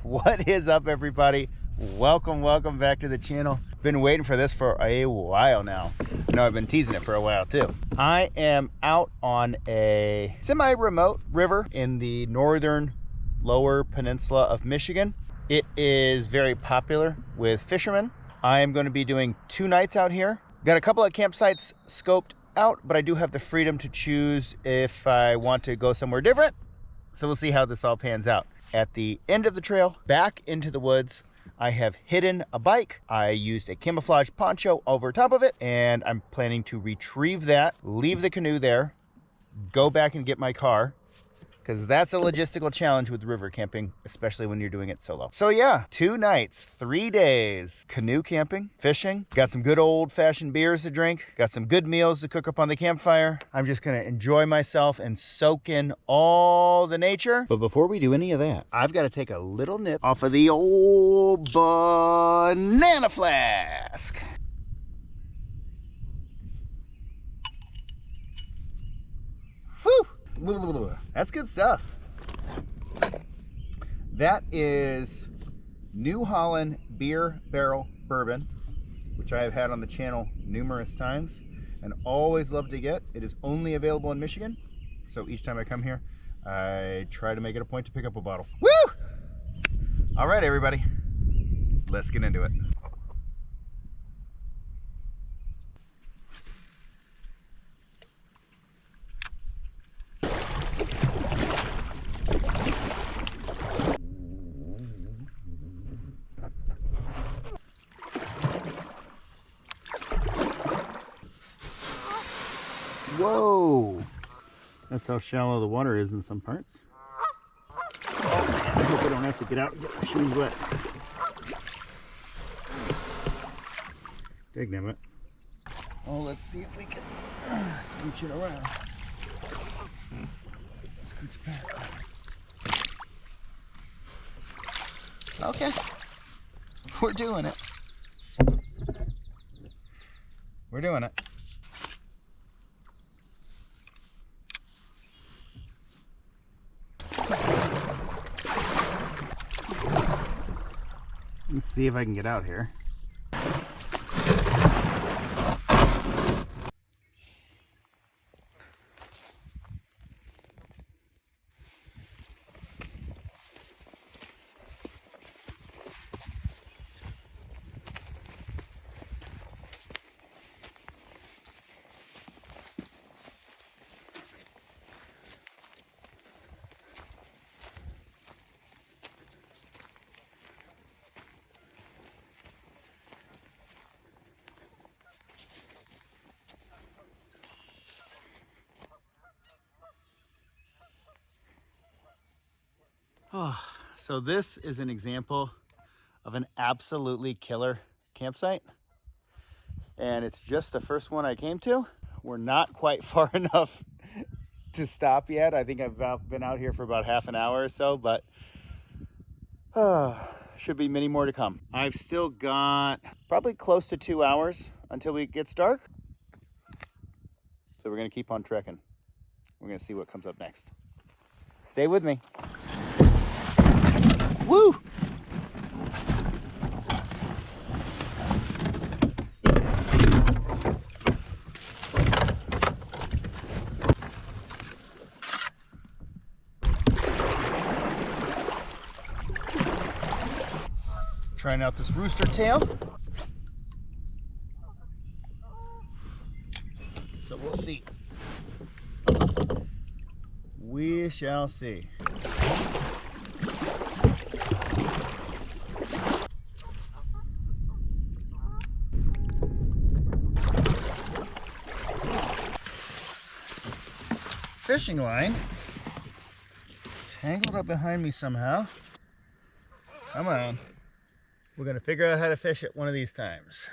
What is up, everybody? Welcome back to the channel. Been waiting for this for a while now. No, I've been teasing it for a while too. I am out on a semi-remote river in the northern lower peninsula of Michigan. It is very popular with fishermen. I am going to be doing 2 nights out here. Got a couple of campsites scoped out, but I do have the freedom to choose if I want to go somewhere different. So we'll see how this all pans out. At the end of the trail, back into the woods, I have hidden a bike. I used a camouflage poncho over top of it, and I'm planning to retrieve that, leave the canoe there, go back and get my car, because that's a logistical challenge with river camping, especially when you're doing it solo. So yeah, 2 nights, 3 days, canoe camping, fishing, got some good old-fashioned beers to drink, got some good meals to cook up on the campfire. I'm just gonna enjoy myself and soak in all the nature. But before we do any of that, I've got to take a little nip off of the old banana flask. Whew! That's good stuff. That is New Holland Beer Barrel Bourbon, which I have had on the channel numerous times and always love to get. It is only available in Michigan, so each time I come here, I try to make it a point to pick up a bottle. Woo! All right, everybody, let's get into it. Whoa! That's how shallow the water is in some parts. I hope I don't have to get out and get my shoes wet. Dagnabbit. Oh, let's see if we can scooch it around. Scooch back. Okay. We're doing it. We're doing it. Let's see if I can get out here. Oh, so this is an example of an absolutely killer campsite, and it's just the first one I came to. We're not quite far enough to stop yet. I think I've been out here for about half an hour or so, but should be many more to come. I've still got probably close to 2 hours until it gets dark, so we're gonna keep on trekking. We're gonna see what comes up next. Stay with me. Woo! Trying out this rooster tail. So we'll see. We shall see. Fishing line tangled up behind me somehow. Come on. We're gonna figure out how to fish it one of these times.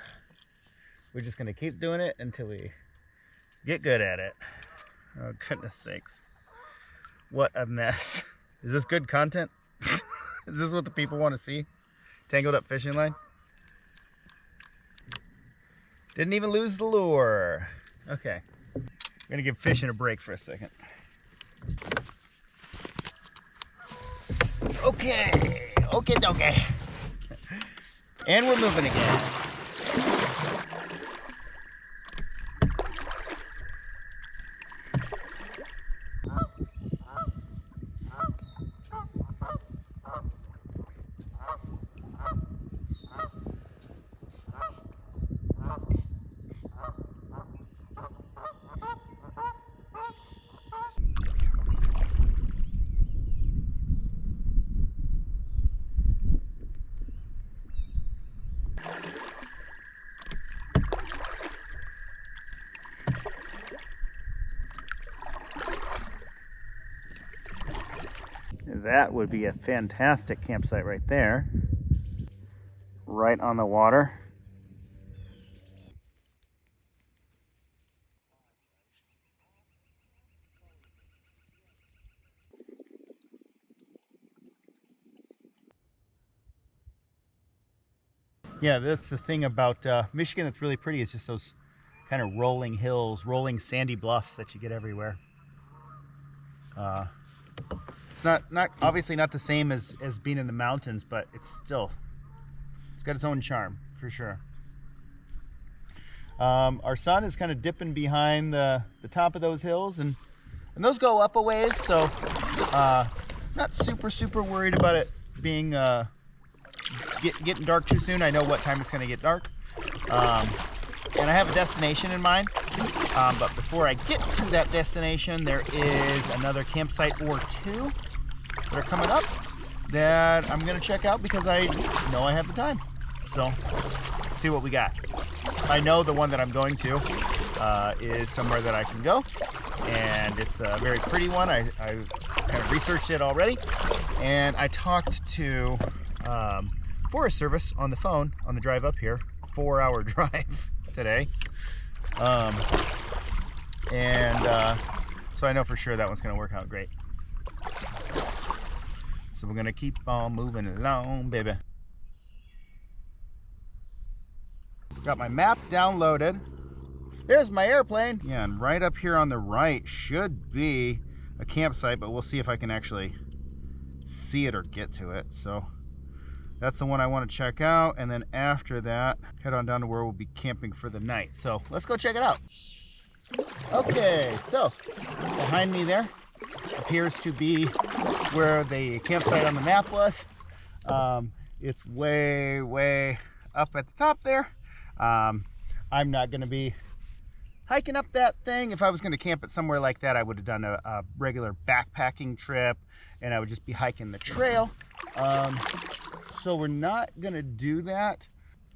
We're just gonna keep doing it until we get good at it. Oh, goodness sakes. What a mess. Is this good content? Is this what the people want to see? Tangled up fishing line? Didn't even lose the lure. Okay. I'm gonna give fishing a break for a second. Okay. Okay, okay. And we're moving again. That would be a fantastic campsite right there. Right on the water. Yeah, that's the thing about Michigan that's really pretty, is just those kind of rolling hills, rolling sandy bluffs that you get everywhere. It's not obviously not the same as being in the mountains, but it's got its own charm for sure. Our sun is kind of dipping behind the top of those hills, and those go up a ways, so not super worried about it being getting dark too soon. I know what time it's going to get dark, and I have a destination in mind, but before I get to that destination, there is another campsite or two that are coming up that I'm going to check out because I know I have the time. So see what we got. I know the one that I'm going to is somewhere that I can go, and it's a very pretty one. I kind of researched it already, and I talked to Forest Service on the phone on the drive up here. 4-hour drive today, so I know for sure that one's going to work out great. So we're going to keep on moving along, baby. Got my map downloaded. There's my airplane. Yeah, and right up here on the right should be a campsite, but we'll see if I can actually see it or get to it. So that's the one I want to check out, and then after that, head on down to where we'll be camping for the night. So let's go check it out. Okay, so behind me there appears to be where the campsite on the map was. It's way up at the top there. I'm not going to be hiking up that thing. If I was going to camp at somewhere like that, I would have done a regular backpacking trip, and I would just be hiking the trail. So we're not going to do that.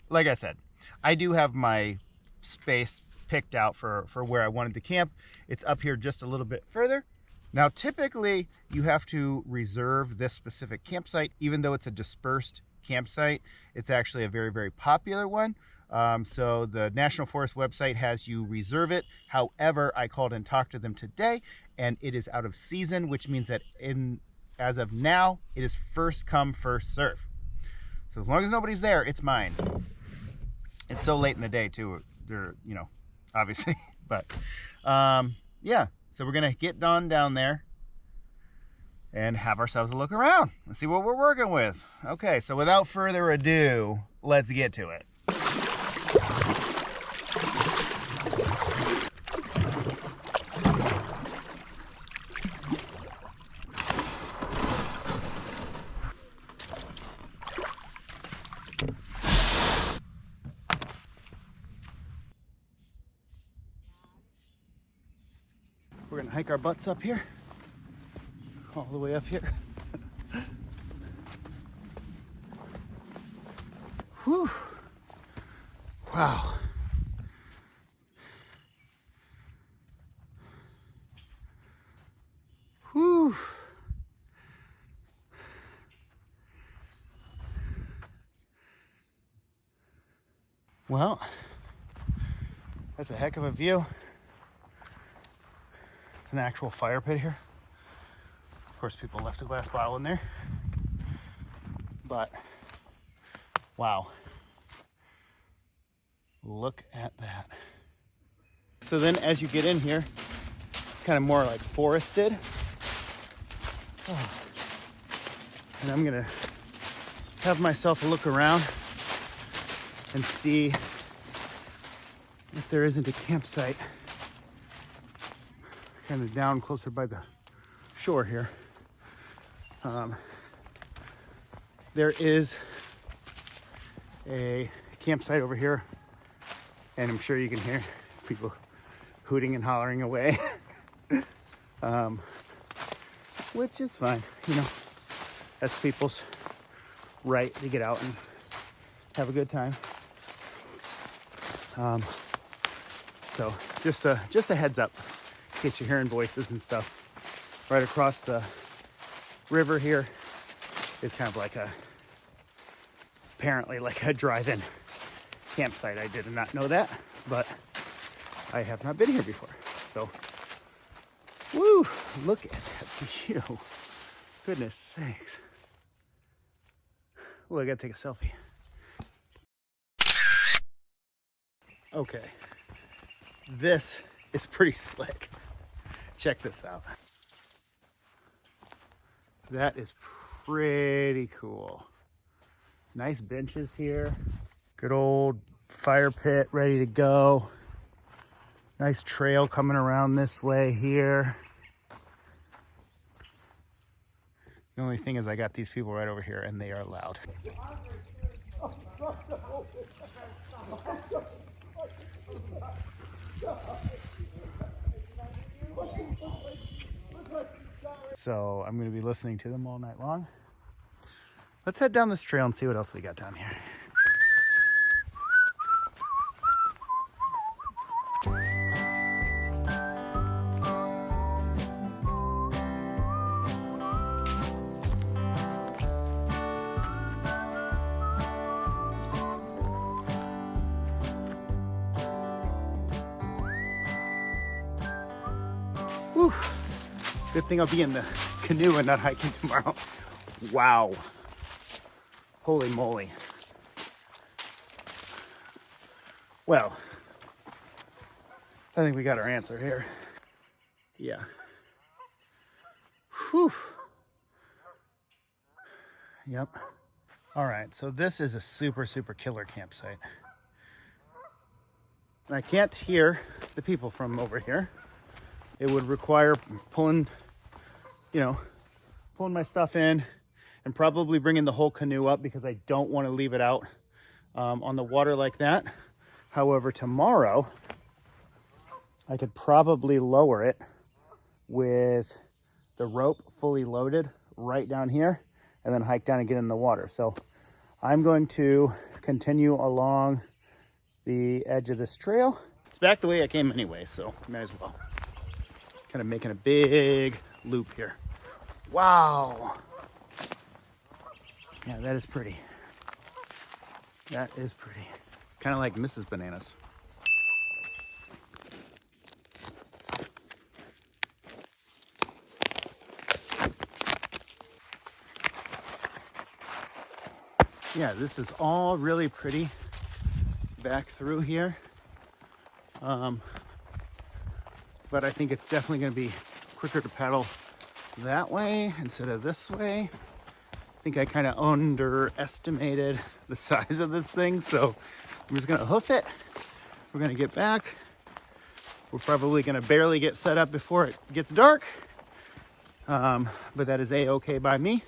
Like I said, I do have my space picked out for where I wanted to camp. It's up here just a little bit further. Now, typically, you have to reserve this specific campsite. Even though it's a dispersed campsite, it's actually a very popular one. So the National Forest website has you reserve it. However, I called and talked to them today, and it is out of season, which means that as of now, it is first come, first serve. So as long as nobody's there, it's mine. It's so late in the day too, obviously, but yeah. So we're gonna get on down there and have ourselves a look around and see what we're working with. Okay, so without further ado, let's get to it. We're gonna hike our butts up here, all the way up here. Whew. Wow. Whew. Well, that's a heck of a view. It's an actual fire pit here. Of course, people left a glass bottle in there. But, wow. Look at that. So then as you get in here, it's kind of more like forested. Oh. And I'm gonna have myself a look around and see if there isn't a campsite kind of down closer by the shore here. There is a campsite over here, and I'm sure you can hear people hooting and hollering away, which is fine, you know, that's people's right to get out and have a good time. So just a heads up, in case you're hearing voices and stuff. Right across the river here is kind of like apparently like a drive-in campsite. I did not know that, but I have not been here before. So, woo, look at that view. Goodness sakes. Oh, I gotta take a selfie. Okay, this is pretty slick. Check this out. That is pretty cool. Nice benches here. Good old fire pit ready to go. Nice trail coming around this way here. The only thing is I got these people right over here and they are loud. So I'm going to be listening to them all night long. Let's head down this trail and see what else we got down here. Whew. Good thing I'll be in the canoe and not hiking tomorrow. Wow. Holy moly. Well, I think we got our answer here. Yeah. Whew. Yep. All right, so this is a super killer campsite. And I can't hear the people from over here. It would require pulling my stuff in and probably bringing the whole canoe up because I don't want to leave it out on the water like that. However, tomorrow I could probably lower it with the rope fully loaded right down here and then hike down and get in the water. So I'm going to continue along the edge of this trail. It's back the way I came anyway, so might as well. Kind of making a big loop here. Wow. Yeah, that is pretty. That is pretty. Kind of like Mrs. Bananas. Yeah, this is all really pretty back through here. But I think it's definitely going to be quicker to paddle that way instead of this way. I think I kind of underestimated the size of this thing, so I'm just going to hoof it. We're going to get back. We're probably going to barely get set up before it gets dark, but that is a-okay by me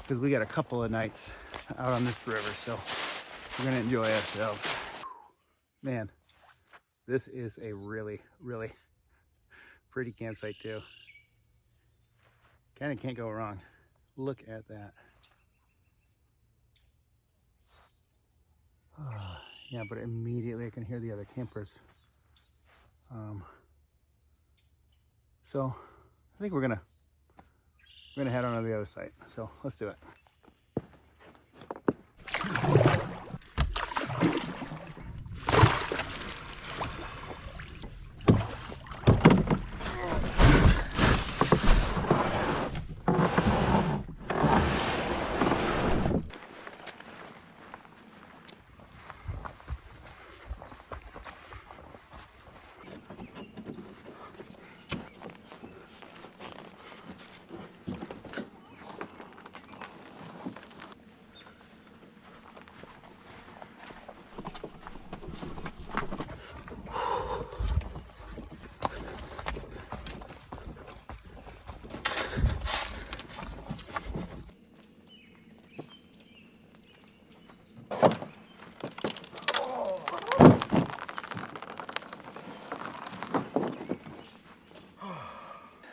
because we got a couple of nights out on this river, so we're going to enjoy ourselves. Man, this is a really pretty campsite too. Kind of can't go wrong. Look at that. Yeah, but immediately I can hear the other campers. So I think we're gonna head on to the other side. So let's do it.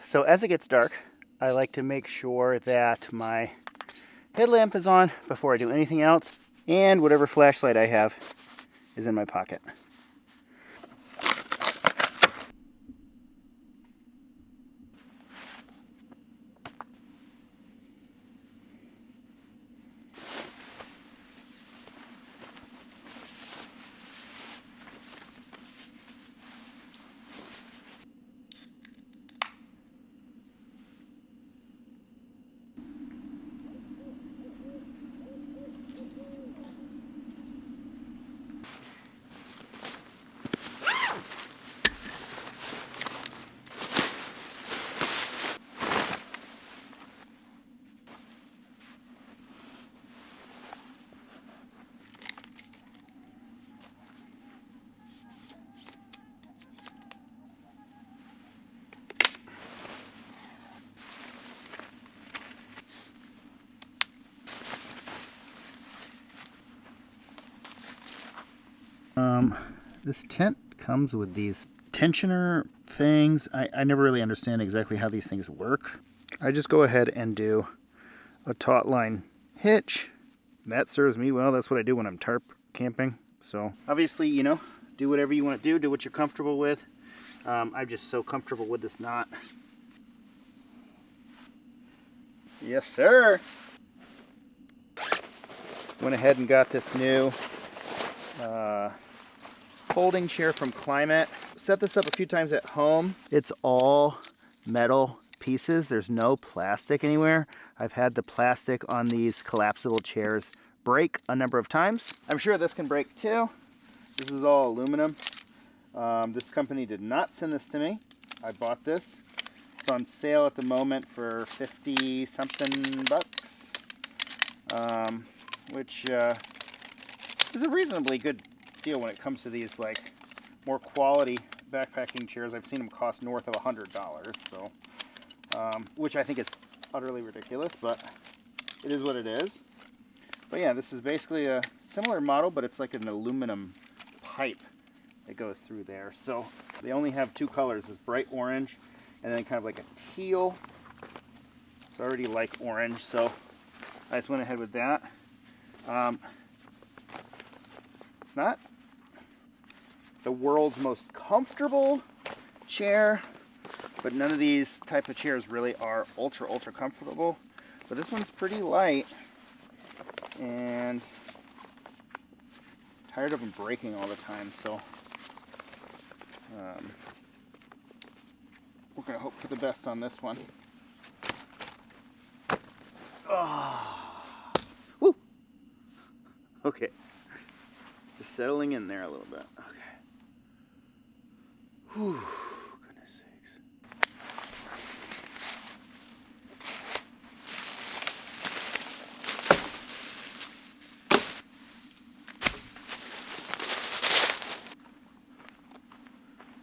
So as it gets dark, I like to make sure that my headlamp is on before I do anything else, and whatever flashlight I have is in my pocket. This tent comes with these tensioner things. I never really understand exactly how these things work. I just go ahead and do a taut line hitch. That serves me well. That's what I do when I'm tarp camping. So obviously, you know, do whatever you want to do what you're comfortable with. I'm just so comfortable with this knot. Yes, sir. Went ahead and got this new folding chair from Climate. Set this up a few times at home. It's all metal pieces. There's no plastic anywhere. I've had the plastic on these collapsible chairs break a number of times. I'm sure this can break too. This is all aluminum. This company did not send this to me. I bought this. It's on sale at the moment for 50 something bucks, which is a reasonably good deal when it comes to these like more quality backpacking chairs. I've seen them cost north of $100, so which I think is utterly ridiculous, but it is what it is. But yeah, this is basically a similar model, but it's like an aluminum pipe that goes through there. So they only have two colors, this bright orange and then kind of like a teal. So I already like orange, so I just went ahead with that. It's not the world's most comfortable chair, but none of these type of chairs really are ultra comfortable. But this one's pretty light, and tired of them breaking all the time, so we're gonna hope for the best on this one. Oh. Woo. Okay, just settling in there a little bit. Okay. Whew. Goodness sakes.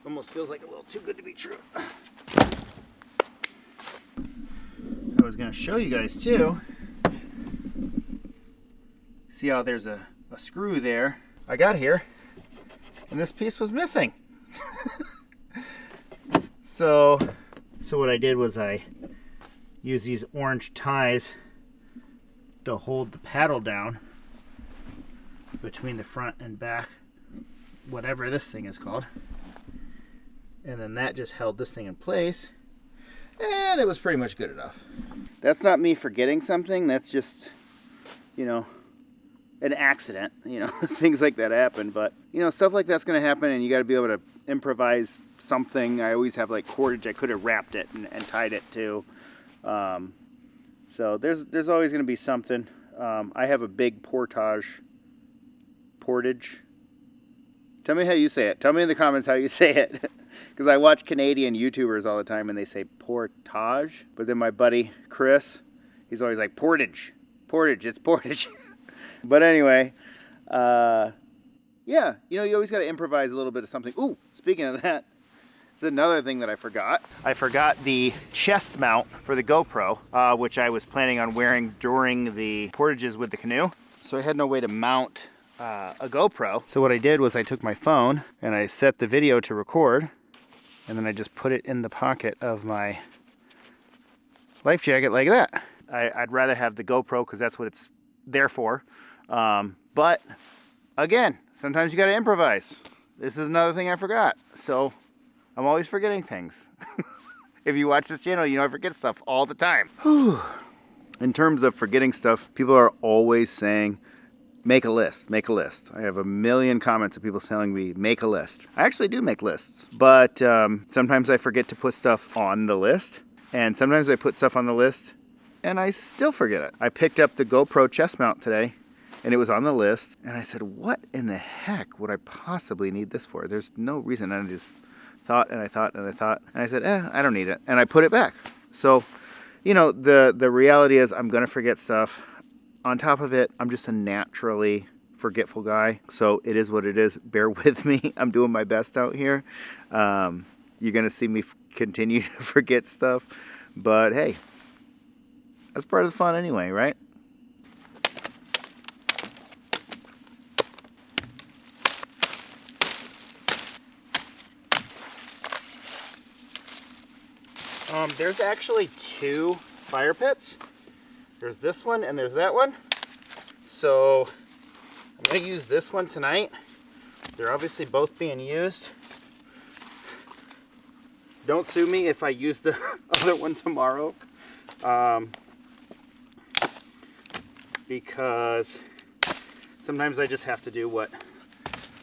Almost feels like a little too good to be true. I was going to show you guys too. See how there's a screw there. I got here and this piece was missing. So what I did was I used these orange ties to hold the paddle down between the front and back, whatever this thing is called. And then that just held this thing in place, and it was pretty much good enough. That's not me forgetting something, that's just, you know, an accident. You know, things like that happen, but you know, stuff like that's gonna happen, and you got to be able to improvise something. I always have like cordage I could have wrapped it and tied it to. So there's always gonna be something. I have a big portage. Tell me how you say it. Tell me in the comments how you say it. Because I watch Canadian YouTubers all the time and they say portage. But then my buddy Chris, he's always like portage, it's portage. But anyway, yeah, you know, you always got to improvise a little bit of something. Ooh, speaking of that, it's another thing that I forgot. I forgot the chest mount for the GoPro, which I was planning on wearing during the portages with the canoe. So I had no way to mount a GoPro. So what I did was I took my phone and I set the video to record, and then I just put it in the pocket of my life jacket like that. I'd rather have the GoPro because that's what it's there for. But again, sometimes you got to improvise. This is another thing I forgot. So I'm always forgetting things. If you watch this channel, you know I forget stuff all the time. In terms of forgetting stuff, people are always saying, make a list, make a list. I have a million comments of people telling me, make a list. I actually do make lists, but sometimes I forget to put stuff on the list, and sometimes I put stuff on the list and I still forget it. I picked up the GoPro chest mount today and it was on the list, and I said, what in the heck would I possibly need this for? There's no reason. And I just thought and I thought and I thought, and I said, I don't need it. And I put it back. So, you know, the reality is I'm gonna forget stuff. On top of it, I'm just a naturally forgetful guy. So it is what it is. Bear with me. I'm doing my best out here. You're gonna see me continue to forget stuff, but hey, that's part of the fun anyway, right? There's actually two fire pits. There's this one and there's that one. So I'm gonna use this one tonight. They're obviously both being used. Don't sue me if I use the other one tomorrow. Because sometimes I just have to do what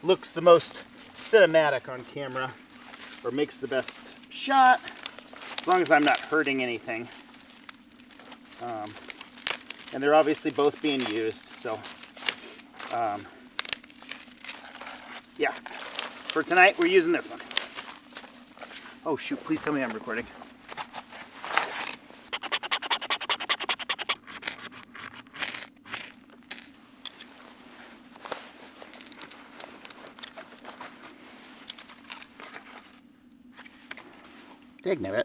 looks the most cinematic on camera or makes the best shot, as long as I'm not hurting anything. And they're obviously both being used, so yeah. For tonight, we're using this one. Oh shoot, please tell me I'm recording. Dagnabbit.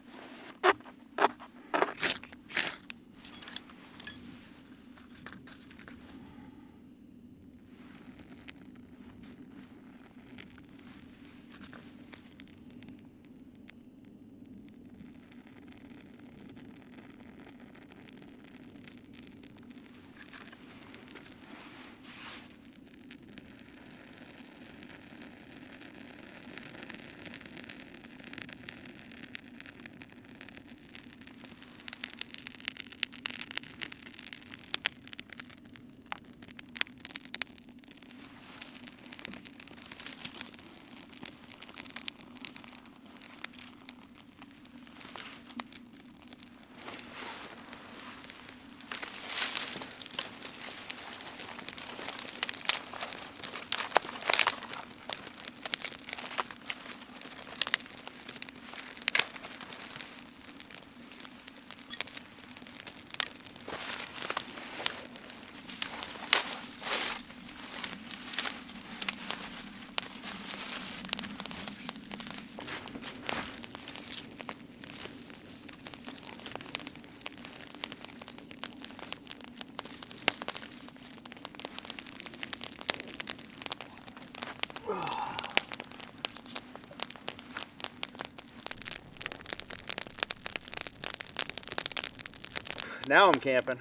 Now I'm camping.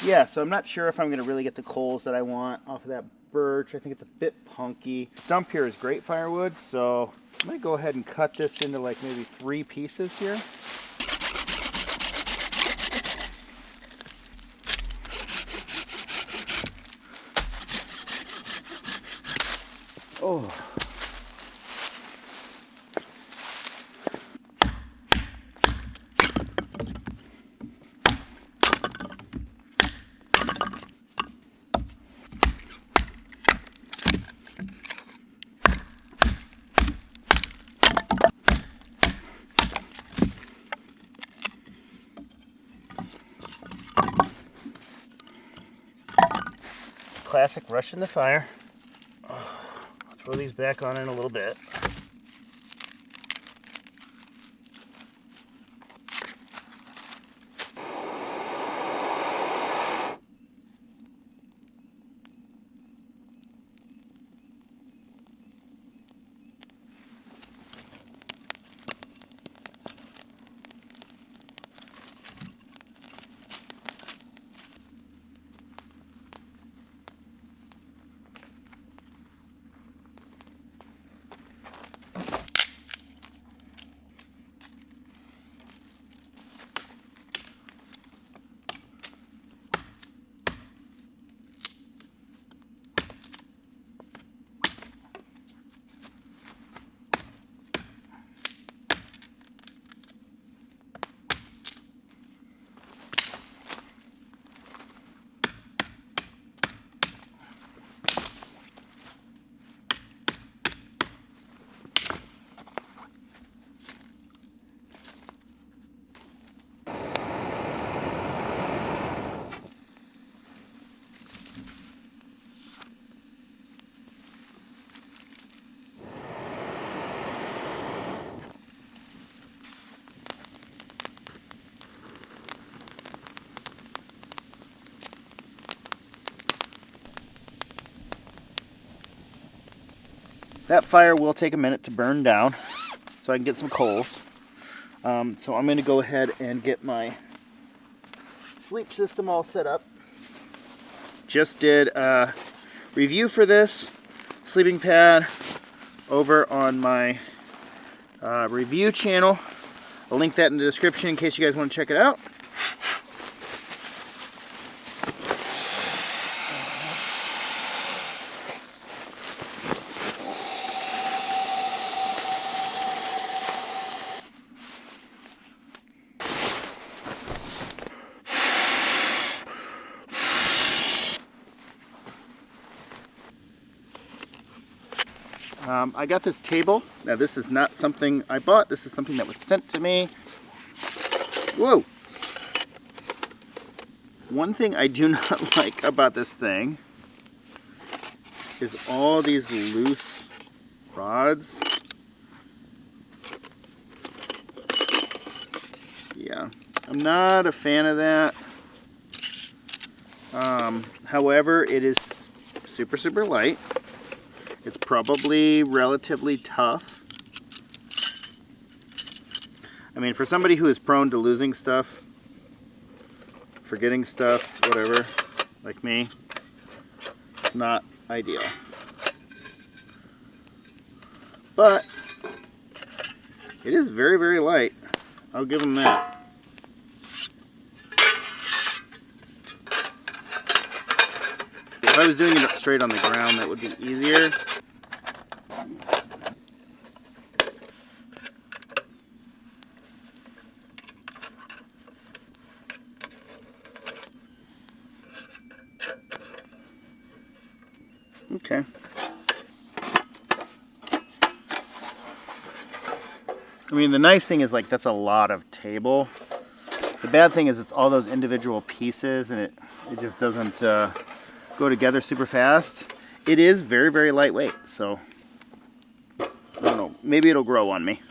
Yeah, so I'm not sure if I'm going to really get the coals that I want off of that birch. I think it's a bit punky. Stump here is great firewood, so I'm going to go ahead and cut this into like maybe 3 pieces here. Oh. Classic rush in the fire. I'll throw these back on in a little bit. That fire will take a minute to burn down so I can get some coals. So I'm going to go ahead and get my sleep system all set up. Just did a review for this sleeping pad over on my review channel. I'll link that in the description in case you guys want to check it out. I got this table. Now this is not something I bought. This is something that was sent to me. Whoa! One thing I do not like about this thing is all these loose rods. Yeah, I'm not a fan of that. However, it is super, super light. It's probably relatively tough. I mean, for somebody who is prone to losing stuff, forgetting stuff, whatever, like me, it's not ideal. But it is very, very light. I'll give them that. If I was doing it straight on the ground, that would be easier. Okay. I mean, the nice thing is, like, that's a lot of table. The bad thing is it's all those individual pieces and it just doesn't go together super fast. It is very, very lightweight, so I don't know, maybe it'll grow on me.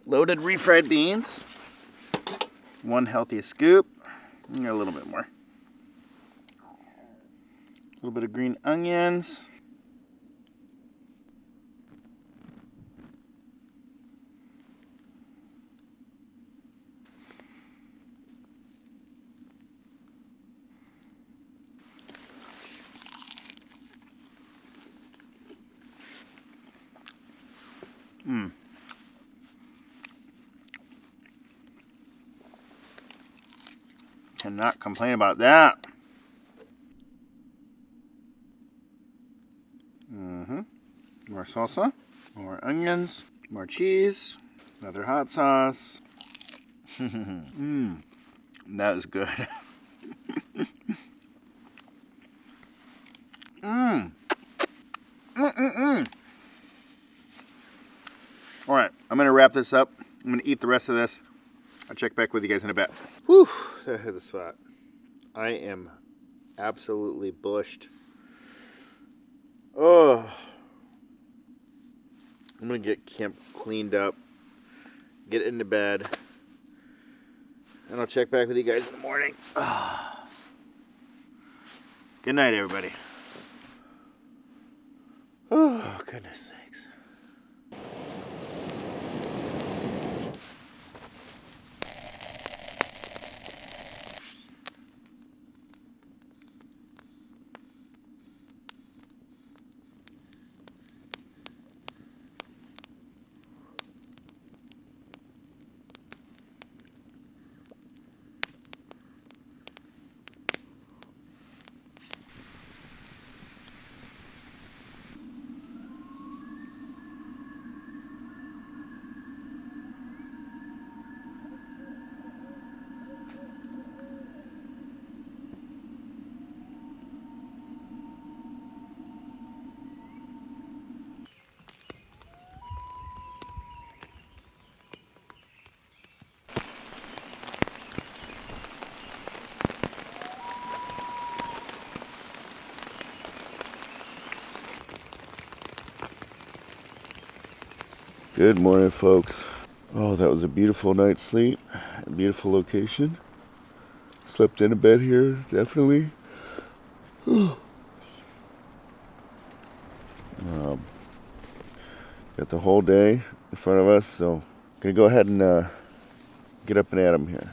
Loaded refried beans, one healthy scoop, and a little bit more. A little bit of green onions. Cannot complain about that. More salsa, more onions, more cheese, another hot sauce. That is good. All right, I'm gonna wrap this up. I'm gonna eat the rest of this. I'll check back with you guys in a bit. Whew, that hit the spot. I am absolutely bushed. Oh, I'm gonna get camp cleaned up, get into bed, and I'll check back with you guys in the morning. Good night, everybody. Oh, goodness sakes. Good morning, folks. Oh, that was a beautiful night's sleep. A beautiful location. Slept in a bed here, definitely. Got the whole day in front of us, so gonna go ahead and get up and at 'em here.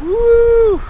Woo!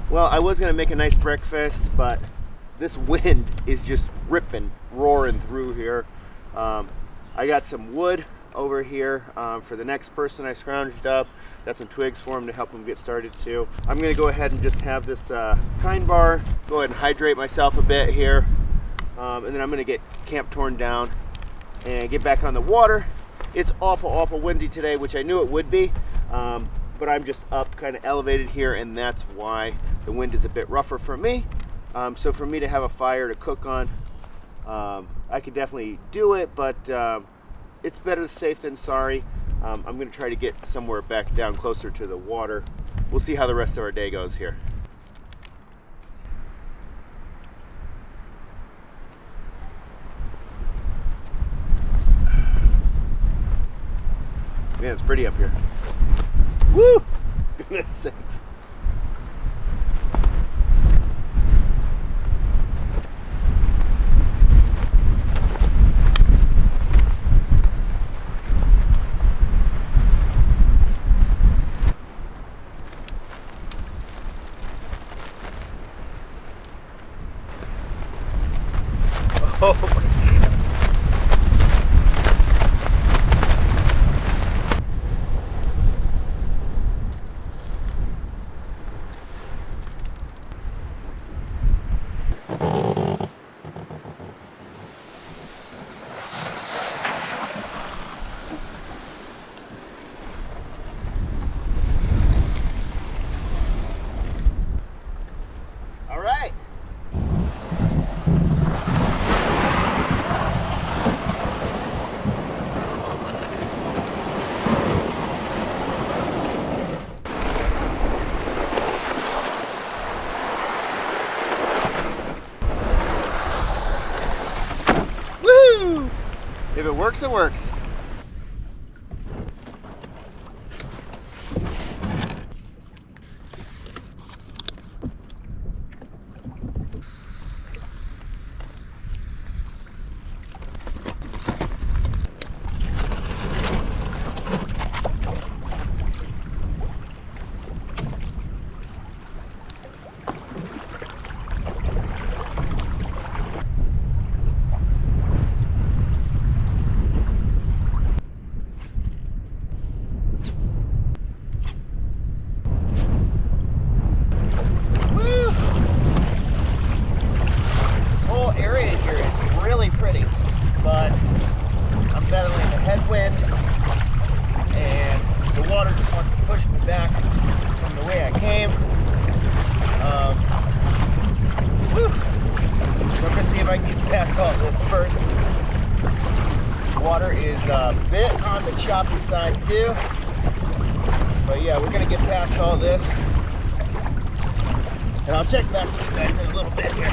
Well, I was gonna make a nice breakfast, but this wind is just ripping, roaring through here. I got some wood over here for the next person I scrounged up. Got some twigs for him to help him get started too. I'm gonna go ahead and just have this pine bar, go ahead and hydrate myself a bit here. And then I'm gonna get camp torn down and get back on the water. It's awful windy today, which I knew it would be. But I'm just up kind of elevated here, and that's why the wind is a bit rougher for me. So for me to have a fire to cook on, I could definitely do it, but it's better safe than sorry. I'm gonna try to get somewhere back down closer to the water. We'll see how the rest of our day goes here. Man, it's pretty up here. Woo! Goodness sakes. Oh my God. If it works, it works. headwind, and the water just wants to push me back from the way I came. So I'm gonna see if I can get past all this first. Water is a bit on the choppy side too. But yeah, we're gonna get past all this. And I'll check back with you guys in a little bit here.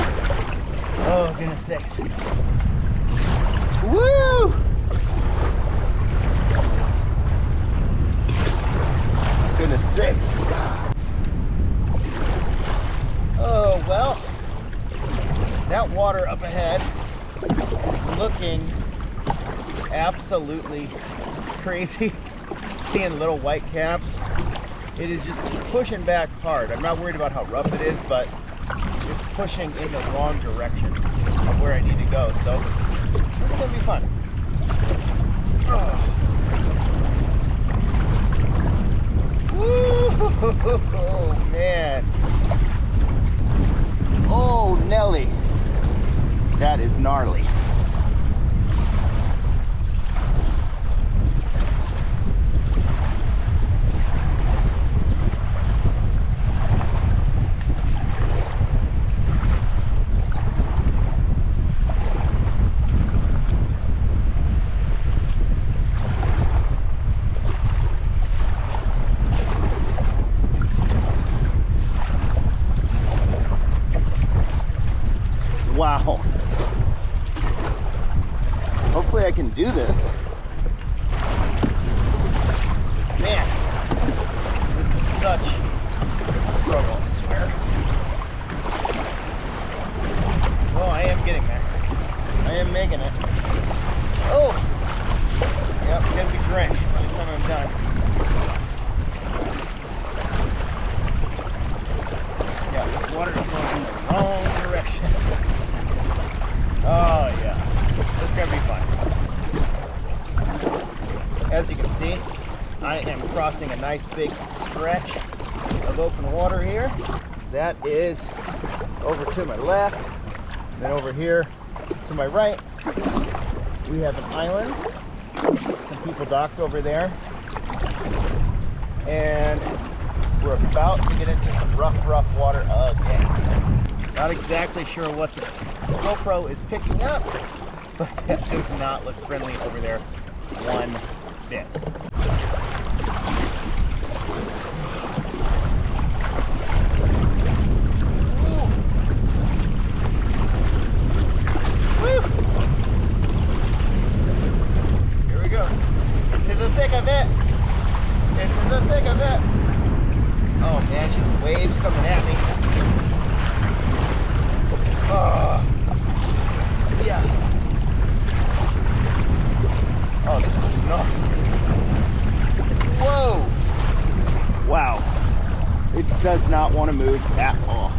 Oh, goodness sakes. Woo! Goodness sakes. Oh, well, that water up ahead is looking absolutely crazy. Seeing little white caps. It is just pushing back hard. I'm not worried about how rough it is, but it's pushing in the wrong direction of where I need to go. So this is gonna be fun. Oh man. Oh Nelly. That is gnarly. Wow. Hopefully I can do this. Man, this is such a struggle, I swear. Oh, I am getting there. I am making it. Oh! Yep, I'm gonna be drenched by the time I'm done. Yeah, this water is going in the wrong direction. Oh yeah, it's gonna be fun. As you can see, I am crossing a nice big stretch of open water here. That is over to my left, and then over here to my right, we have an island. Some people docked over there, and we're about to get into some rough water again. Not exactly sure what the GoPro is picking up, but that does not look friendly over there one bit. Woo. Here we go. Into the thick of it. Into the thick of it. Oh man, it's just waves coming at me. Oh. Yeah. Oh, this is not. Whoa. Wow. It does not want to move at all.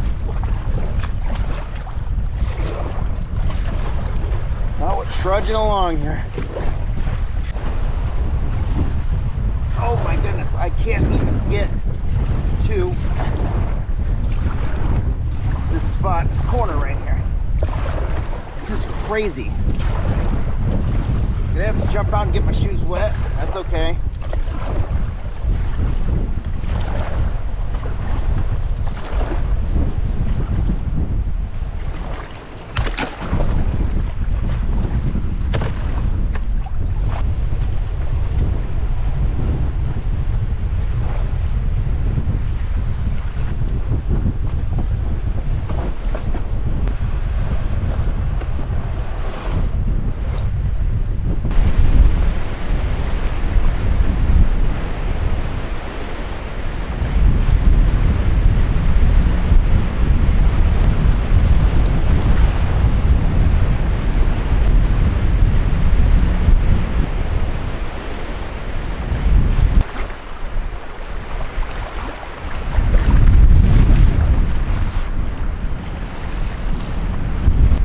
Oh, we're trudging along here. Oh my goodness, I can't even get to this spot, this corner right here. This is crazy. I'm gonna have to jump out and get my shoes wet. That's okay.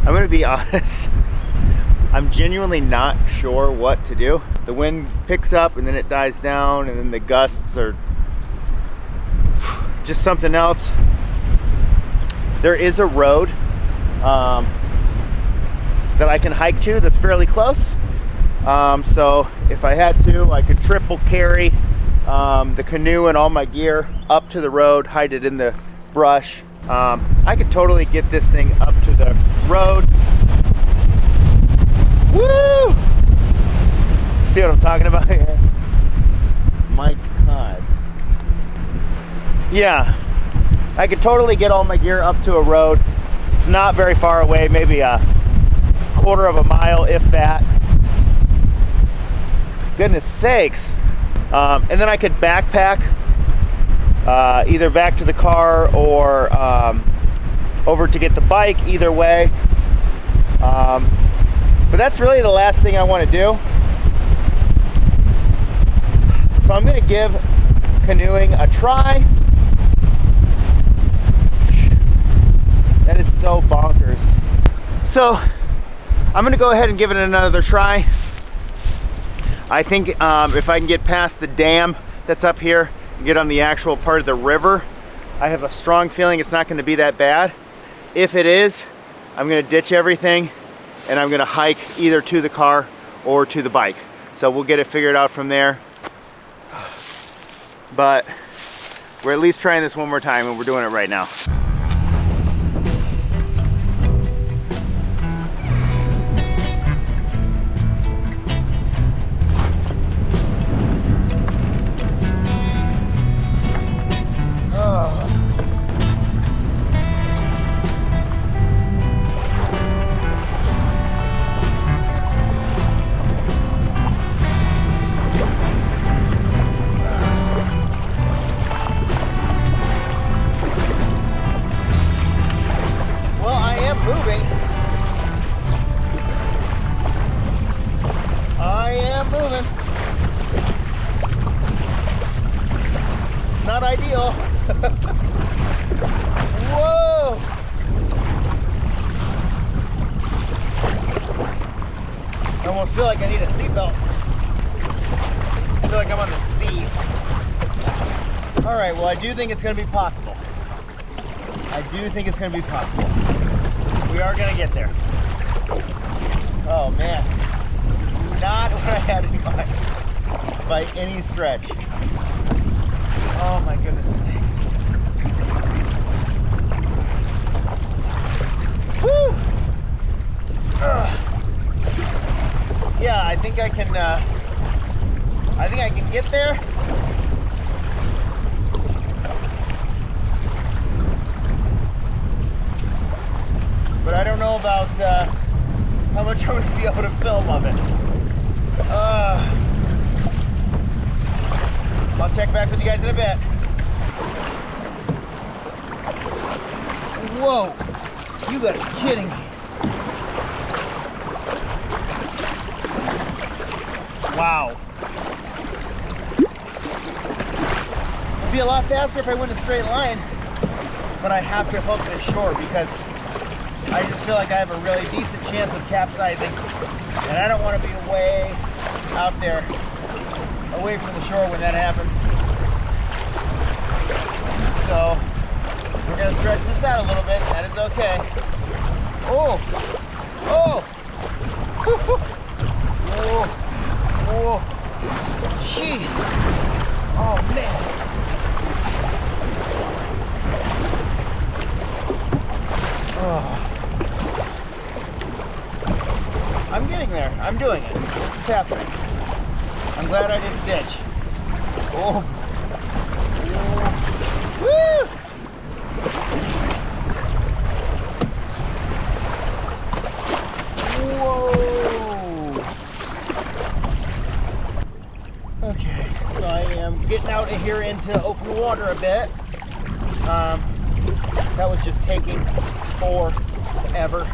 I'm gonna be honest, I'm genuinely not sure what to do. The wind picks up and then it dies down, and then the gusts are just something else. There is a road that I can hike to that's fairly close. So if I had to, I could triple carry the canoe and all my gear up to the road, hide it in the brush. I could totally get this thing up to the road. Woo! See what I'm talking about here? My God. Yeah, I could totally get all my gear up to a road. It's not very far away, maybe a quarter of a mile, if that. Goodness sakes. And then I could backpack either back to the car or over to get the bike, either way. But that's really the last thing I want to do. So I'm going to give canoeing a try. That is so bonkers. So I'm going to go ahead and give it another try. I think if I can get past the dam that's up here and get on the actual part of the river, I have a strong feeling it's not going to be that bad. If it is, I'm going to ditch everything and I'm going to hike either to the car or to the bike. So we'll get it figured out from there. But we're at least trying this one more time, and we're doing it right now. Not ideal. Whoa! I almost feel like I need a seatbelt. I feel like I'm on the sea. All right, well, I do think it's gonna be possible. I do think it's gonna be possible. We are gonna get there. Oh man, this is not what I had in mind by any stretch. Oh my goodness sakes. Woo! Yeah, I think I can get there. But I don't know about how much I'm going to be able to film of it. I'll check back with you guys in a bit. Whoa, you gotta be kidding me. Wow. It'd be a lot faster if I went a straight line, but I have to hook this shore because I just feel like I have a really decent chance of capsizing, and I don't want to be way out there away from the shore when that happens. So we're gonna stretch this out a little bit. That is okay. Oh, oh, oh, oh, jeez. Oh man. Oh. I'm getting there. I'm doing it. This is happening. I'm glad I didn't ditch. Oh. Woo! Whoa! Okay, so I am getting out of here into open water a bit. That was just taking forever.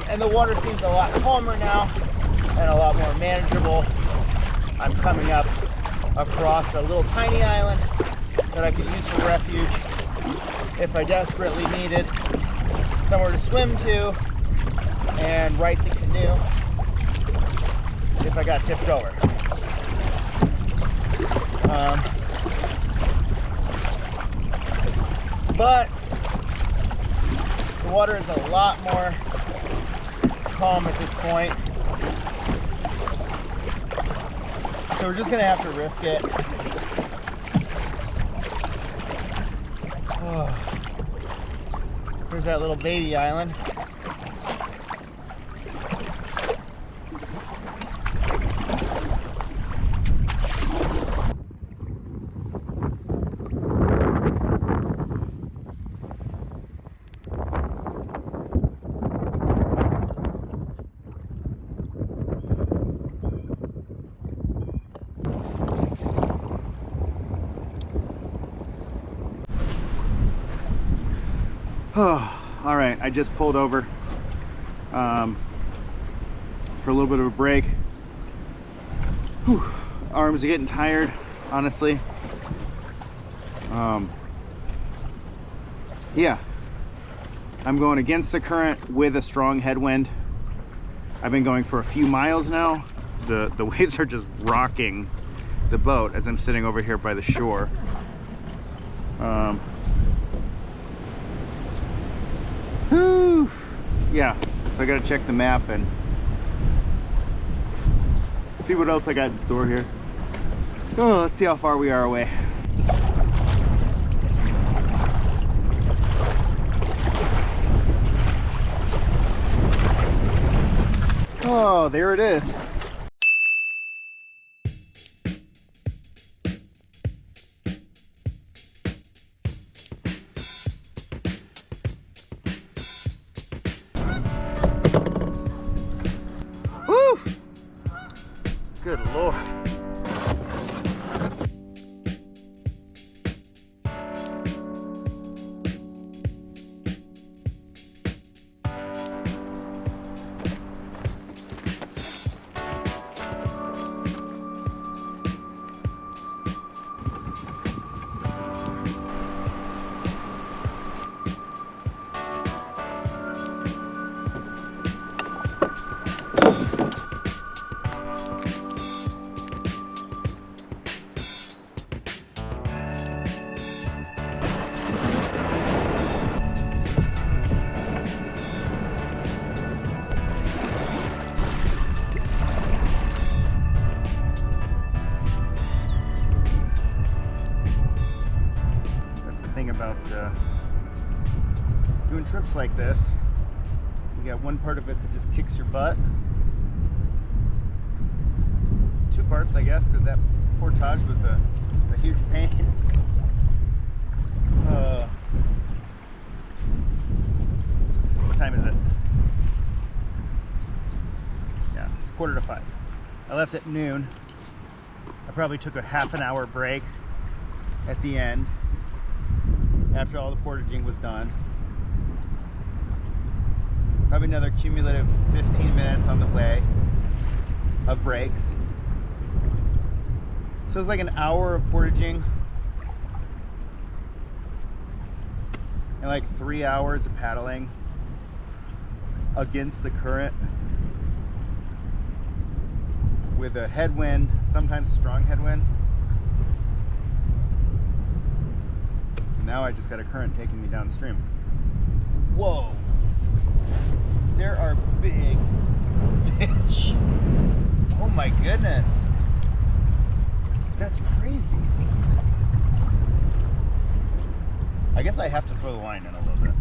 And the water seems a lot calmer now and a lot more manageable. I'm coming up across a little tiny island that I could use for refuge if I desperately needed somewhere to swim to and right the canoe if I got tipped over. But the water is a lot more calm at this point. So we're just gonna have to risk it. Oh. There's that little baby island. Oh, all right, I just pulled over for a little bit of a break. Whew. Arms are getting tired, honestly. Yeah, I'm going against the current with a strong headwind. I've been going for a few miles now. The waves are just rocking the boat as I'm sitting over here by the shore. Whew. Yeah, so I gotta check the map and see what else I got in store here. Oh, let's see how far we are away. Oh, there it is. Woo! Good Lord. About doing trips like this. You got one part of it that just kicks your butt. Two parts, I guess, because that portage was a huge pain. What time is it? Yeah, it's 4:45. I left at noon. I probably took a half an hour break at the end after all the portaging was done. Probably another cumulative 15 minutes on the way of breaks. So it's like an hour of portaging and like 3 hours of paddling against the current with a headwind, sometimes strong headwind. Now I just got a current taking me downstream. Whoa! There are big fish. Oh my goodness. That's crazy. I guess I have to throw the line in a little bit.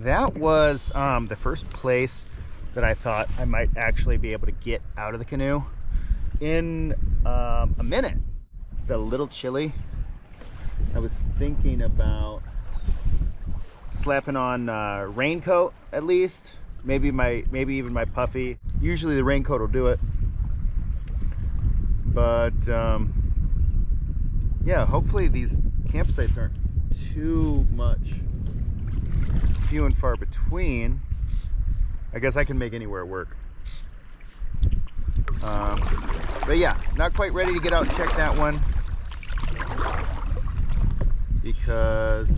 That was the first place that I thought I might actually be able to get out of the canoe in a minute. It's a little chilly. I was thinking about slapping on a raincoat at least, maybe even my puffy. Usually the raincoat will do it, but yeah, hopefully these campsites aren't too much few and far between. I guess I can make anywhere work. But yeah, not quite ready to get out and check that one because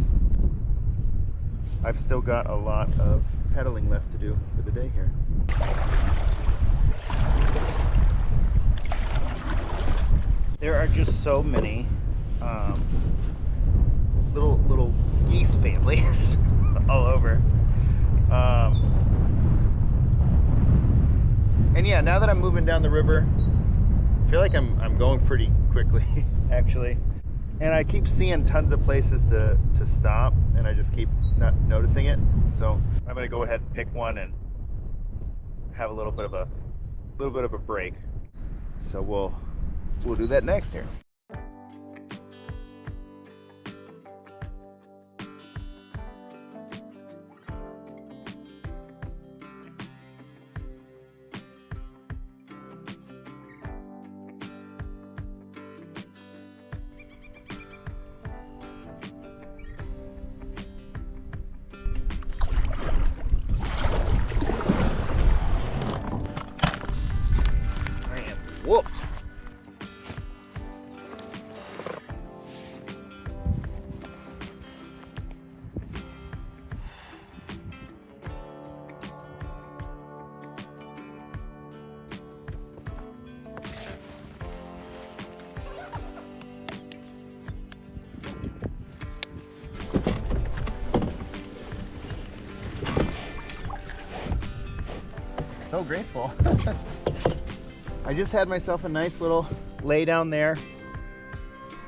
I've still got a lot of pedaling left to do for the day here. There are just so many little geese families all over. And yeah, now that I'm moving down the river, I feel like I'm going pretty quickly, actually. And I keep seeing tons of places to stop, and I just keep not noticing it. So I'm gonna go ahead and pick one and have a little bit of a break. So we'll do that next here. Whooped. So graceful. I just had myself a nice little lay down there.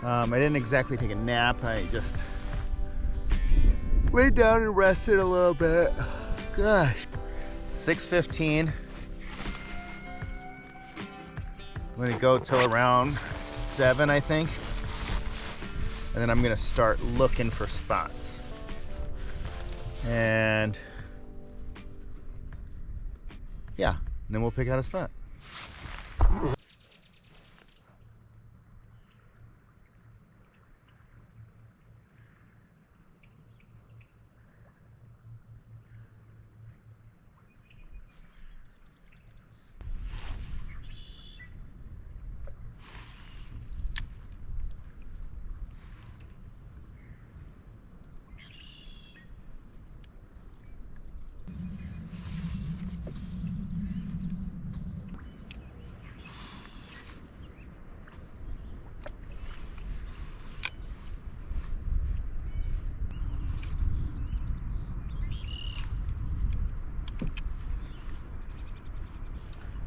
I didn't exactly take a nap. I just laid down and rested a little bit. Gosh. 6:15. I'm gonna go till around 7, I think. And then I'm gonna start looking for spots. And yeah, and then we'll pick out a spot.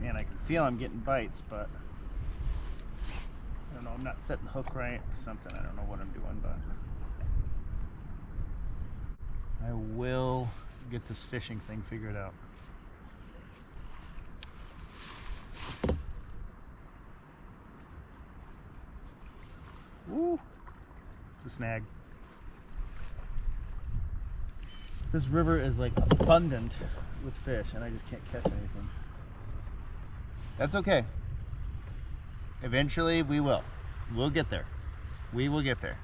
Man, I can feel I'm getting bites, but I don't know, I'm not setting the hook right or something. I don't know what I'm doing, but I will get this fishing thing figured out. Woo! It's a snag. This river is like abundant with fish, and I just can't catch anything. That's okay. Eventually we will. We'll get there. We will get there.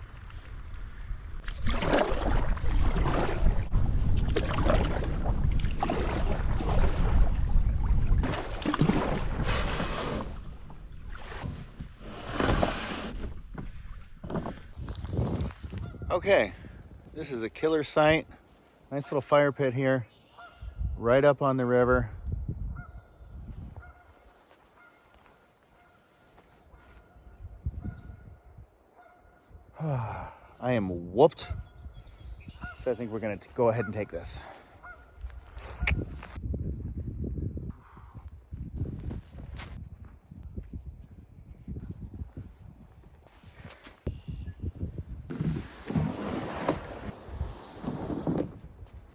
Okay, this is a killer site. Nice little fire pit here, right up on the river. I am whooped, so I think we're gonna go ahead and take this.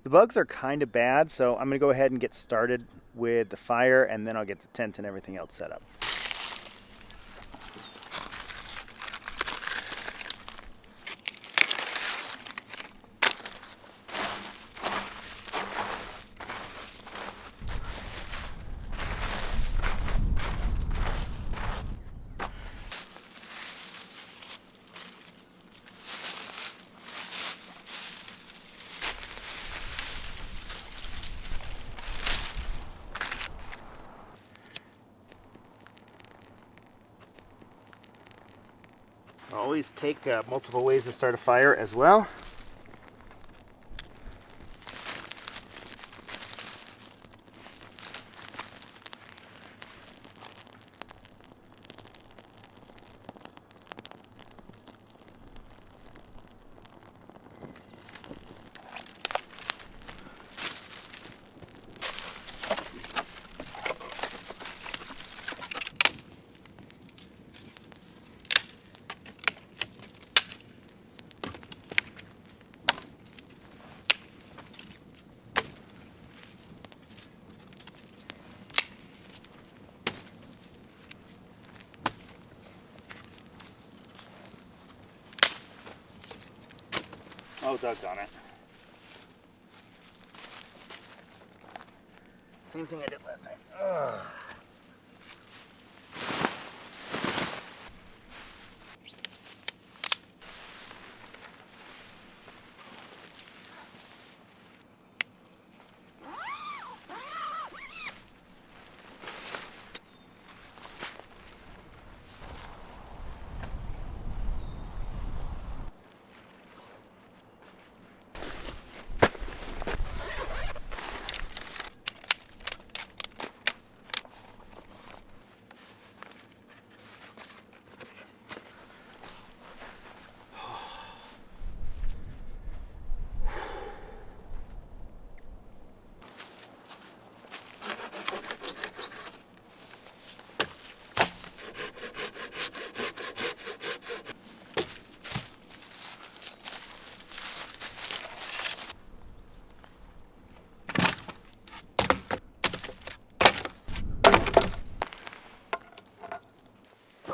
The bugs are kind of bad, so I'm gonna go ahead and get started with the fire, and then I'll get the tent and everything else set up. Always take multiple ways to start a fire as well. Oh, doggone it. Same thing I did last time. Ugh.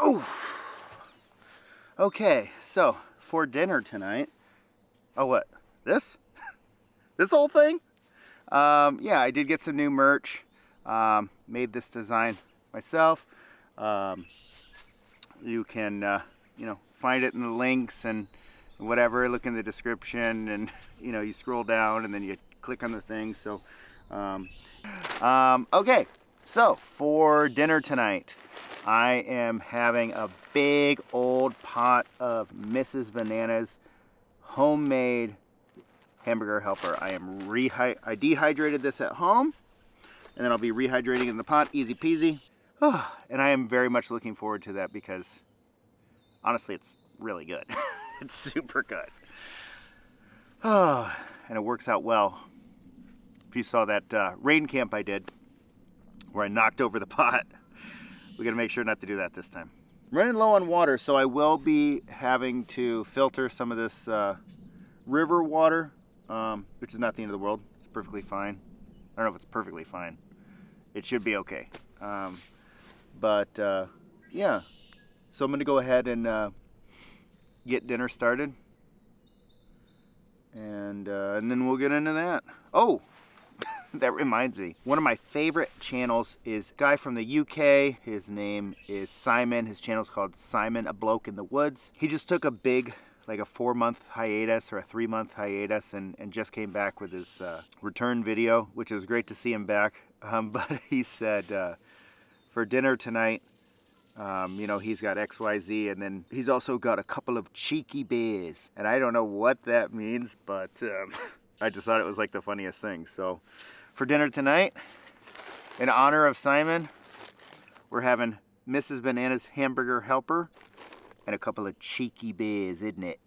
Oh, okay, so for dinner tonight, oh what, this? This whole thing? Yeah, I did get some new merch, made this design myself. You can, you know, find it in the links and whatever, look in the description, and, you know, you scroll down and then you click on the thing, so, okay, so for dinner tonight, I am having a big old pot of Mrs. Banana's homemade hamburger helper. I dehydrated this at home, and then I'll be rehydrating in the pot, easy peasy. Oh, and I am very much looking forward to that because honestly, it's really good. It's super good. Oh, and it works out well. If you saw that rain camp I did, where I knocked over the pot, we gotta make sure not to do that this time. I'm running low on water, so I will be having to filter some of this river water, which is not the end of the world. It's perfectly fine. I don't know if it's perfectly fine. It should be okay. Yeah, so I'm gonna go ahead and get dinner started, and then we'll get into that. Oh, that reminds me, one of my favorite channels is a guy from the UK. His name is Simon. His channel's called Simon, A Bloke in the Woods. He just took a big, like a 4-month hiatus or a 3-month hiatus, and just came back with his return video, which was great to see him back. But he said for dinner tonight, you know, he's got XYZ, and then he's also got a couple of cheeky bears, and I don't know what that means, but I just thought it was like the funniest thing. So for dinner tonight, in honor of Simon, we're having Mrs. Banana's hamburger helper and a couple of cheeky bears, isn't it?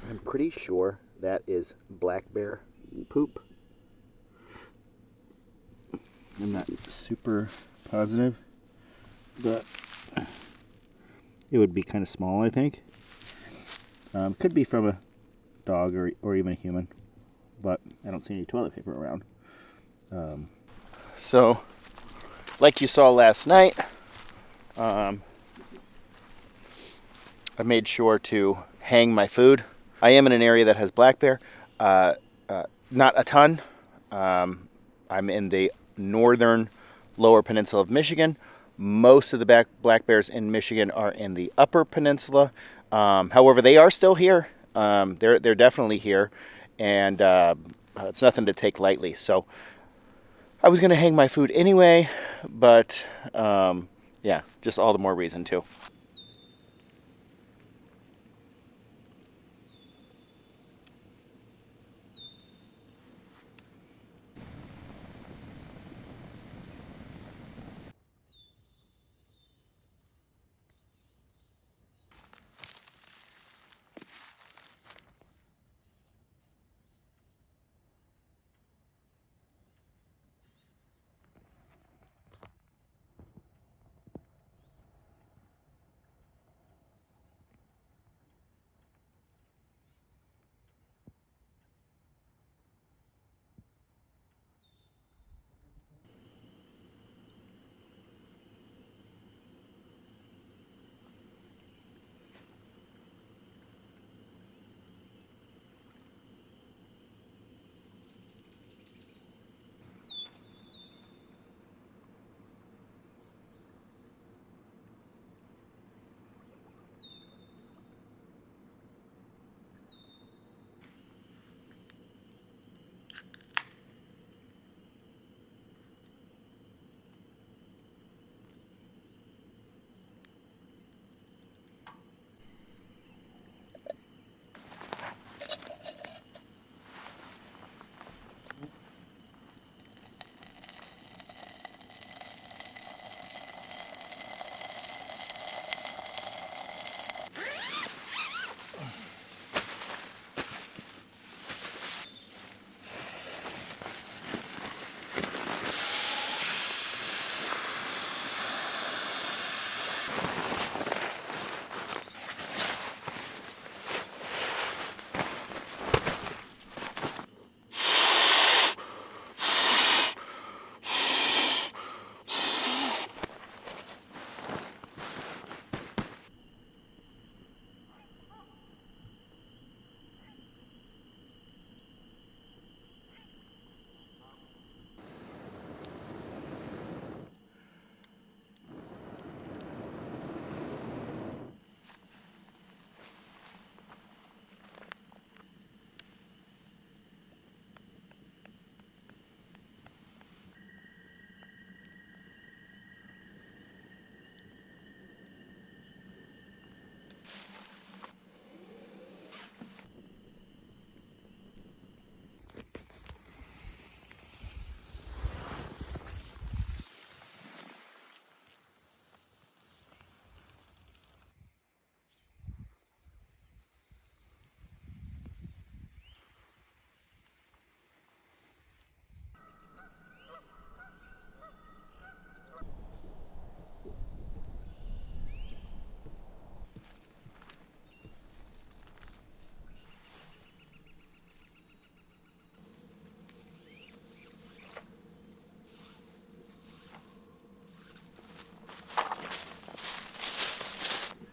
I'm pretty sure that is black bear poop. I'm not super positive, but it would be kind of small, I think. Could be from a dog or even a human, but I don't see any toilet paper around. So, like you saw last night, I made sure to hang my food. I am in an area that has black bear, not a ton. I'm in the northern lower peninsula of Michigan. Most of the black bears in Michigan are in the upper peninsula. However, they are still here. They're definitely here, and it's nothing to take lightly. So I was going to hang my food anyway, but yeah, just all the more reason to.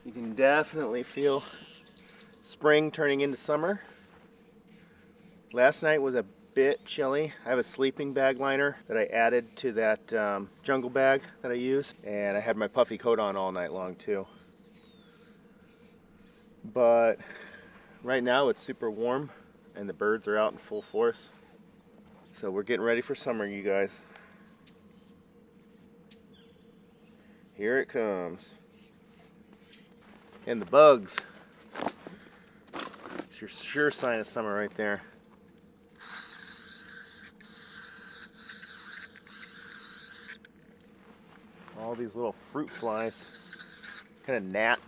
You can definitely feel spring turning into summer. Last night was a bit chilly. I have a sleeping bag liner that I added to that jungle bag that I use, and I had my puffy coat on all night long too. But right now it's super warm and the birds are out in full force. So we're getting ready for summer, you guys. Here it comes. And the bugs. It's your sure sign of summer right there. All these little fruit flies, kind of gnat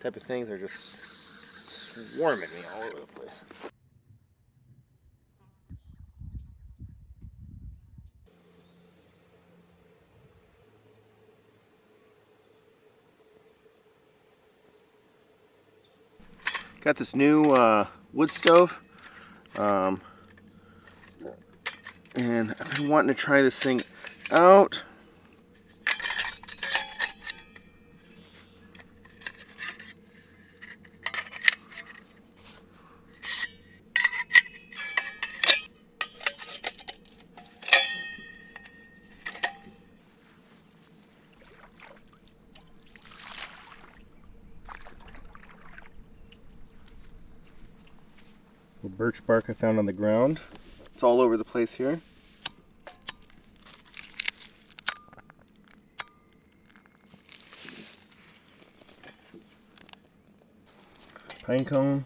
type of things, are just swarming me all over the place. Got this new wood stove, and I've been wanting to try this thing. out. The birch bark I found on the ground. It's all over the place here. Pine cone.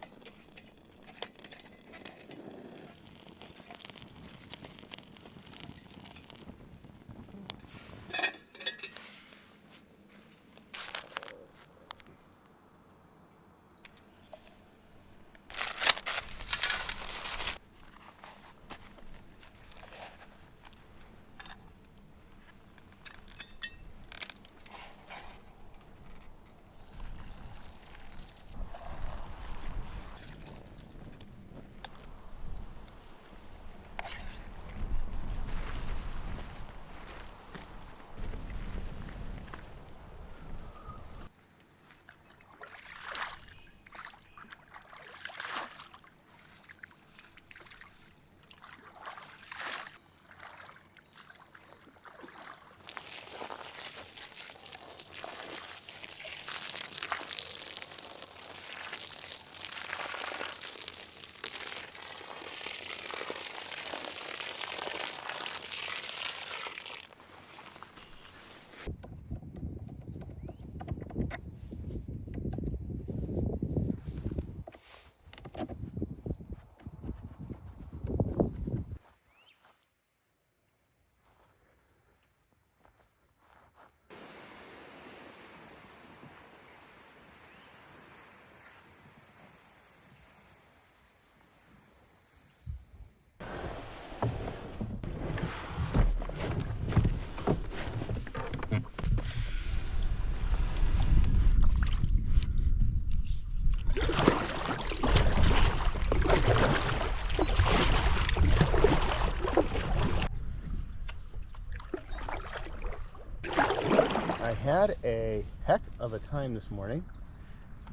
I had a heck of a time this morning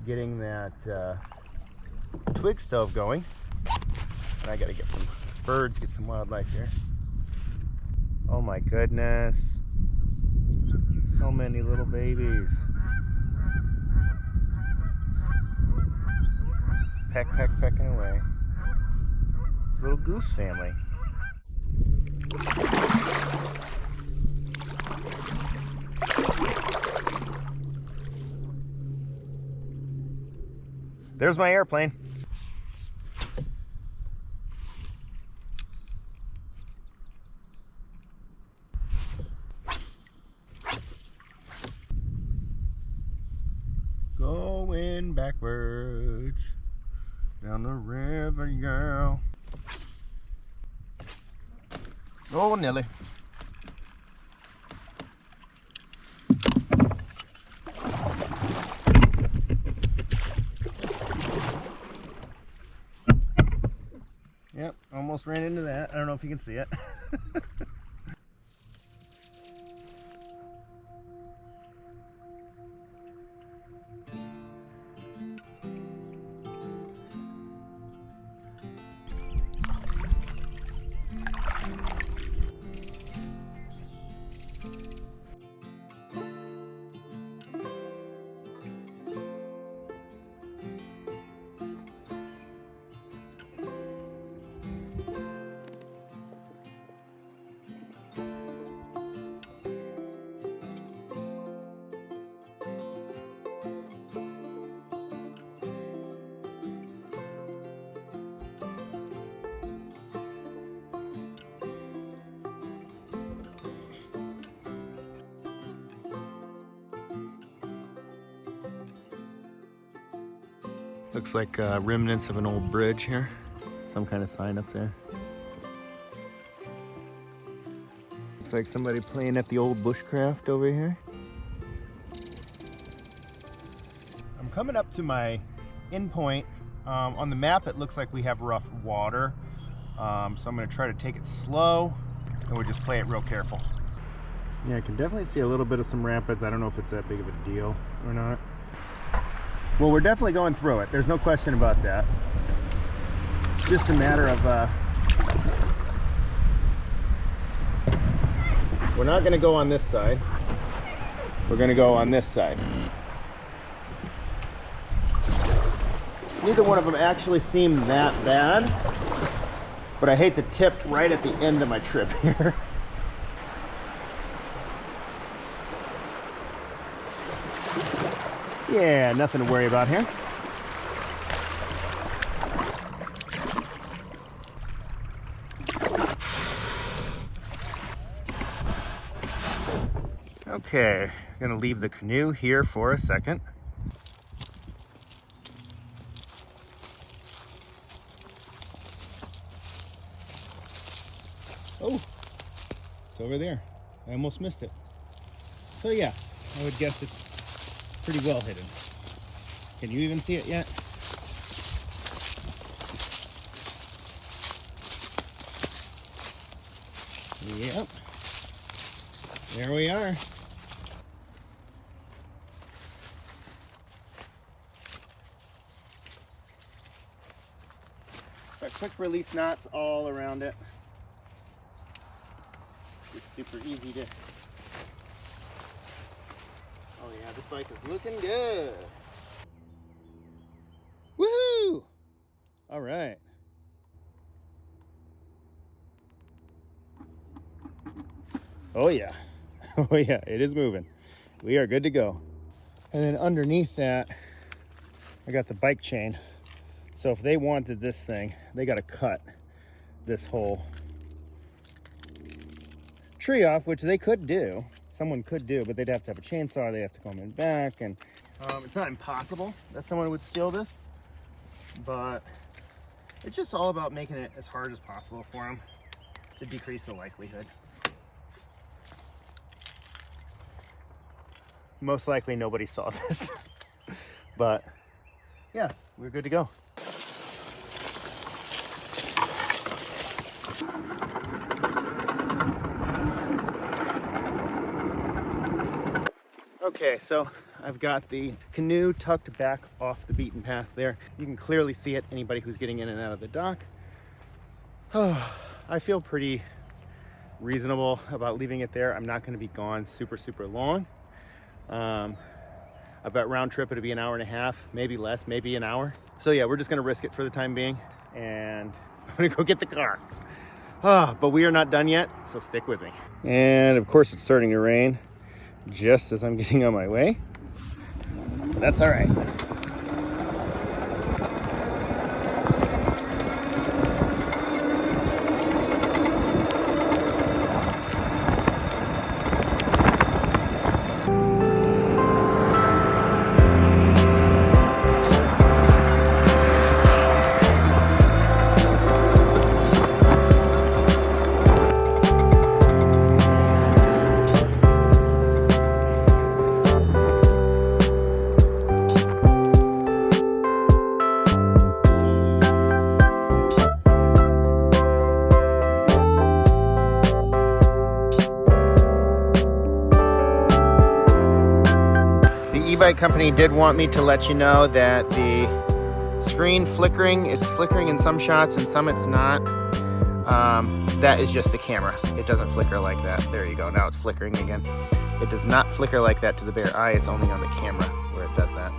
getting that twig stove going. And I gotta get some birds, get some wildlife here. Oh my goodness. So many little babies. Pecking away. Little goose family. There's my airplane. Going backwards down the river, girl. Oh, Nelly. Yep, almost ran into that. I don't know if you can see it. Looks like remnants of an old bridge here. Some kind of sign up there. Looks like somebody playing at the old bushcraft over here. I'm coming up to my end point. On the map it looks like we have rough water. So I'm going to try to take it slow and we'll just play it real careful. Yeah, I can definitely see a little bit of some rapids. I don't know if it's that big of a deal or not. Well, we're definitely going through it. There's no question about that. Just a matter of we're not going to go on this side. We're going to go on this side. Neither one of them actually seem that bad, but I hate to tip right at the end of my trip here. Yeah, nothing to worry about here. Okay, I'm gonna leave the canoe here for a second. Oh, it's over there. I almost missed it. So yeah, I would guess it's pretty well hidden. Can you even see it yet? Yep. There we are. Got quick release knots all around it. It's super easy to... Oh yeah, this bike is looking good. Woohoo! All right. Oh yeah. Oh yeah, it is moving. We are good to go. And then underneath that, I got the bike chain. So if they wanted this thing, they got to cut this whole tree off, which they could do. Someone could do, but they'd have to have a chainsaw. They have to come in back, and it's not impossible that someone would steal this, but it's just all about making it as hard as possible for them to decrease the likelihood. Most likely nobody saw this, but yeah, we're good to go. Okay, so I've got the canoe tucked back off the beaten path there. You can clearly see it, anybody who's getting in and out of the dock. Oh, I feel pretty reasonable about leaving it there. I'm not going to be gone super long. I bet round trip it'll be an hour and a half, maybe less, maybe an hour. So yeah, we're just going to risk it for the time being, and I'm going to go get the car. But we are not done yet, so stick with me. And of course it's starting to rain just as I'm getting on my way. That's all right. E-bike company did want me to let you know that the screen flickering, it's flickering in some shots and some it's not. That is just the camera. It doesn't flicker like that. There you go, now it's flickering again. It does not flicker like that to the bare eye. It's only on the camera where it does that.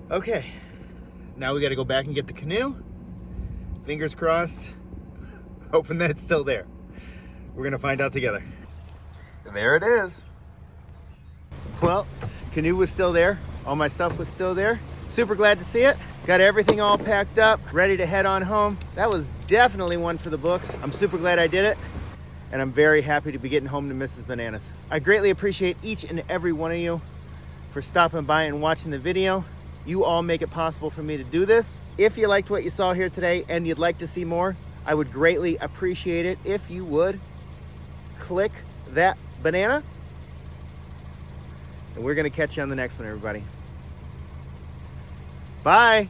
Okay, now we got to go back and get the canoe. Fingers crossed, hoping that it's still there. We're gonna find out together. There it is. Well, canoe was still there. All my stuff was still there. Super glad to see it. Got everything all packed up, ready to head on home. That was definitely one for the books. I'm super glad I did it. And I'm very happy to be getting home to Mrs. Bananas. I greatly appreciate each and every one of you for stopping by and watching the video. You all make it possible for me to do this. If you liked what you saw here today and you'd like to see more, I would greatly appreciate it if you would click that banana. And we're gonna catch you on the next one, everybody. Bye.